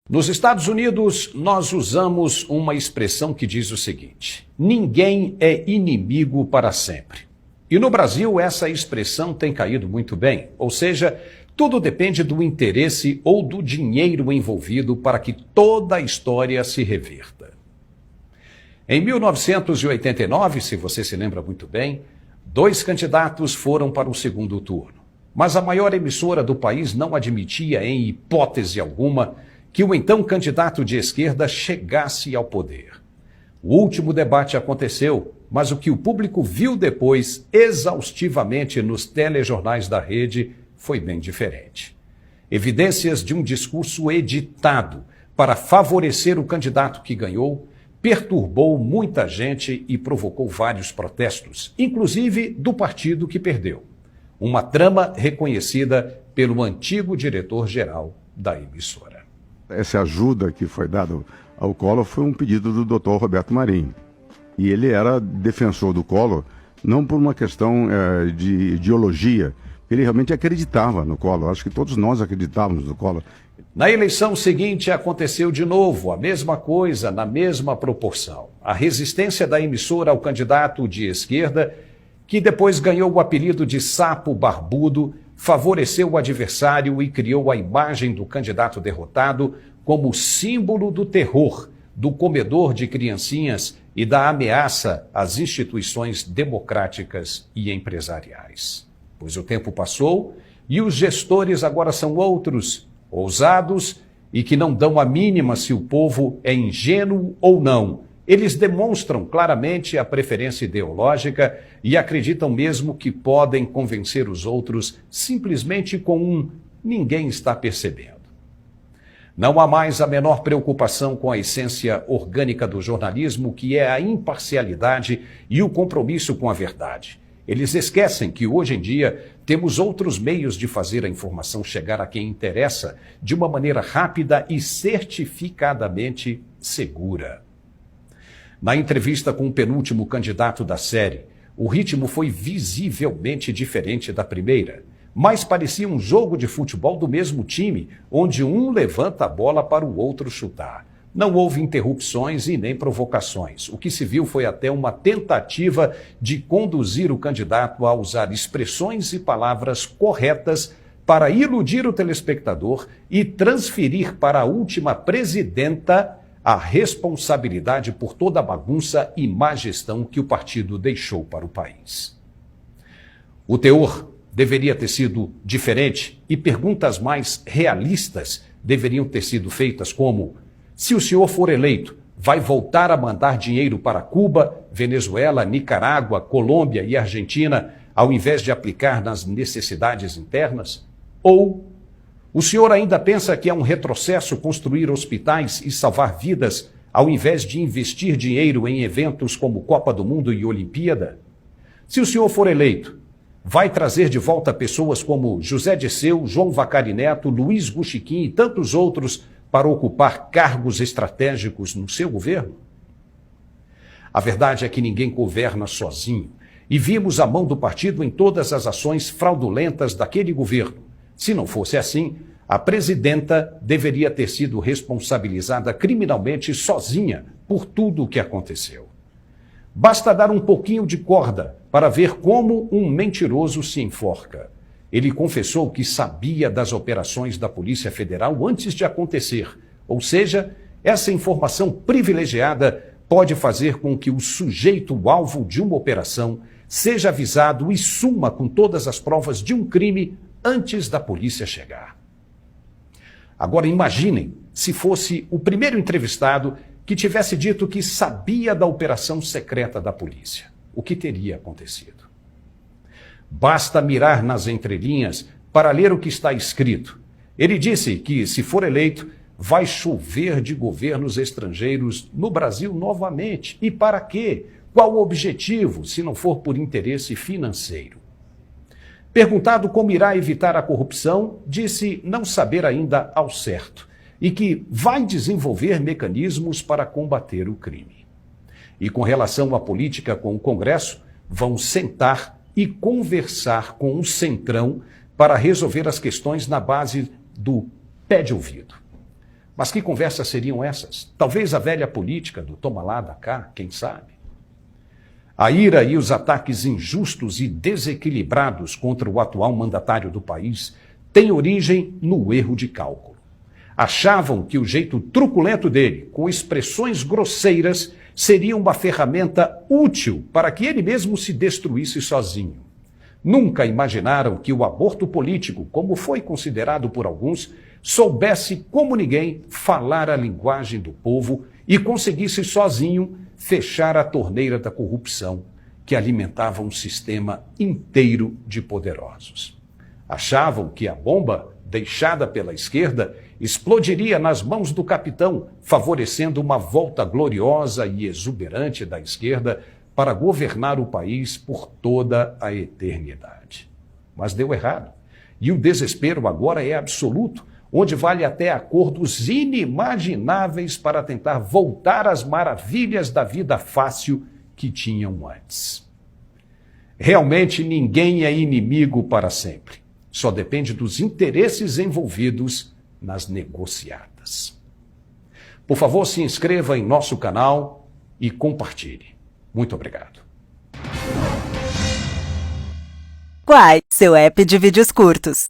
Nos Estados Unidos, nós usamos uma expressão que diz o seguinte: ninguém é inimigo para sempre. E no Brasil, essa expressão tem caído muito bem, ou seja, tudo depende do interesse ou do dinheiro envolvido para que toda a história se reverta. Em 1989, se você se lembra muito bem, 2 candidatos foram para o segundo turno. Mas a maior emissora do país não admitia, em hipótese alguma, que o então candidato de esquerda chegasse ao poder. O último debate aconteceu, mas o que o público viu depois, exaustivamente nos telejornais da rede, foi bem diferente. Evidências de um discurso editado para favorecer o candidato que ganhou perturbou muita gente e provocou vários protestos, inclusive do partido que perdeu. Uma trama reconhecida pelo antigo diretor-geral da emissora. Essa ajuda que foi dada ao Collor foi um pedido do Dr. Roberto Marinho. E ele era defensor do Collor, não por uma questão de ideologia, ele realmente acreditava no Collor. Acho que todos nós acreditávamos no Collor. Na eleição seguinte aconteceu de novo a mesma coisa, na mesma proporção. A resistência da emissora ao candidato de esquerda, que depois ganhou o apelido de Sapo Barbudo, favoreceu o adversário e criou a imagem do candidato derrotado como símbolo do terror, do comedor de criancinhas e da ameaça às instituições democráticas e empresariais. Pois o tempo passou e os gestores agora são outros, ousados e que não dão a mínima se o povo é ingênuo ou não. Eles demonstram claramente a preferência ideológica e acreditam mesmo que podem convencer os outros simplesmente com um "ninguém está percebendo". Não há mais a menor preocupação com a essência orgânica do jornalismo, que é a imparcialidade e o compromisso com a verdade. Eles esquecem que hoje em dia temos outros meios de fazer a informação chegar a quem interessa de uma maneira rápida e certificadamente segura. Na entrevista com o penúltimo candidato da série, o ritmo foi visivelmente diferente da primeira, mas parecia um jogo de futebol do mesmo time, onde um levanta a bola para o outro chutar. Não houve interrupções e nem provocações. O que se viu foi até uma tentativa de conduzir o candidato a usar expressões e palavras corretas para iludir o telespectador e transferir para a última presidenta a responsabilidade por toda a bagunça e má gestão que o partido deixou para o país. O teor deveria ter sido diferente e perguntas mais realistas deveriam ter sido feitas, como: se o senhor for eleito, vai voltar a mandar dinheiro para Cuba, Venezuela, Nicarágua, Colômbia e Argentina, ao invés de aplicar nas necessidades internas? Ou: o senhor ainda pensa que é um retrocesso construir hospitais e salvar vidas, ao invés de investir dinheiro em eventos como Copa do Mundo e Olimpíada? Se o senhor for eleito, vai trazer de volta pessoas como José Dirceu, João Vacari Neto, Luiz Guxiquim e tantos outros para ocupar cargos estratégicos no seu governo? A verdade é que ninguém governa sozinho, e vimos a mão do partido em todas as ações fraudulentas daquele governo. Se não fosse assim, a presidenta deveria ter sido responsabilizada criminalmente sozinha por tudo o que aconteceu. Basta dar um pouquinho de corda para ver como um mentiroso se enforca. Ele confessou que sabia das operações da Polícia Federal antes de acontecer. Ou seja, essa informação privilegiada pode fazer com que o sujeito alvo de uma operação seja avisado e suma com todas as provas de um crime antes da polícia chegar. Agora imaginem se fosse o primeiro entrevistado que tivesse dito que sabia da operação secreta da polícia. O que teria acontecido? Basta mirar nas entrelinhas para ler o que está escrito. Ele disse que, se for eleito, vai chover de governos estrangeiros no Brasil novamente. E para quê? Qual o objetivo, se não for por interesse financeiro? Perguntado como irá evitar a corrupção, disse não saber ainda ao certo e que vai desenvolver mecanismos para combater o crime. E com relação à política com o Congresso, vão sentar e conversar com o Centrão para resolver as questões na base do pé de ouvido. Mas que conversas seriam essas? Talvez a velha política do toma lá, dá cá, quem sabe? A ira e os ataques injustos e desequilibrados contra o atual mandatário do país têm origem no erro de cálculo. Achavam que o jeito truculento dele, com expressões grosseiras, seria uma ferramenta útil para que ele mesmo se destruísse sozinho. Nunca imaginaram que o aborto político, como foi considerado por alguns, soubesse como ninguém falar a linguagem do povo e conseguisse sozinho fechar a torneira da corrupção que alimentava um sistema inteiro de poderosos. Achavam que a bomba, deixada pela esquerda, explodiria nas mãos do capitão, favorecendo uma volta gloriosa e exuberante da esquerda para governar o país por toda a eternidade. Mas deu errado. E o desespero agora é absoluto, onde vale até acordos inimagináveis para tentar voltar às maravilhas da vida fácil que tinham antes. Realmente ninguém é inimigo para sempre. Só depende dos interesses envolvidos nas negociatas. Por favor, se inscreva em nosso canal e compartilhe. Muito obrigado. Quai, seu app de vídeos curtos.